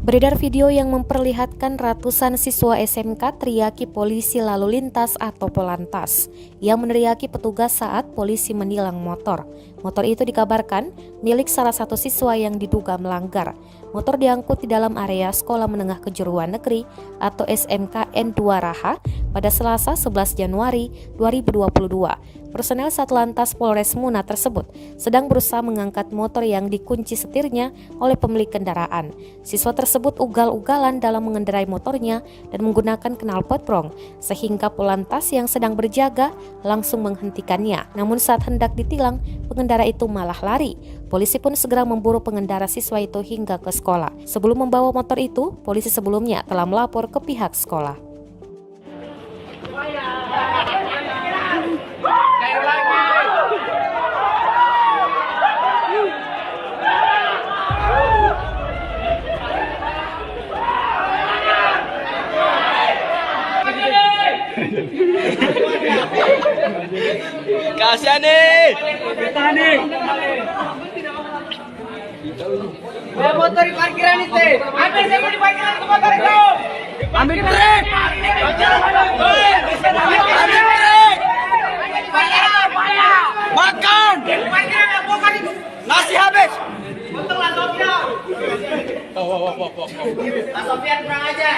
Beredar video yang memperlihatkan ratusan siswa SMK teriaki polisi lalu lintas atau Polantas yang meneriaki petugas saat polisi menilang motor. Motor itu dikabarkan milik salah satu siswa yang diduga melanggar. Motor diangkut di dalam area Sekolah Menengah Kejuruan Negeri atau SMKN 2 Raha pada Selasa 11 Januari 2022. Personel Satlantas Polres Muna tersebut sedang berusaha mengangkat motor yang dikunci setirnya oleh pemilik kendaraan. Siswa tersebut ugal-ugalan dalam mengendarai motornya dan menggunakan knalpot brong, sehingga Polantas yang sedang berjaga langsung menghentikannya. Namun saat hendak ditilang, pengendara itu malah lari. Polisi pun segera memburu pengendara siswa itu hingga ke sekolah. Sebelum membawa motor itu, polisi sebelumnya telah melapor ke pihak sekolah. Kasihan nih. Motor di parkiran itu. Ambil semua di parkiran itu motor itu. Ambil trek. Ambil trek. Makan. Nasi habis. Untunglah Sofian. Sofian kurang aja.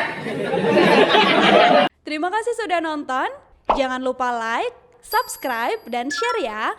Terima kasih sudah nonton. Jangan lupa like, subscribe, dan share ya.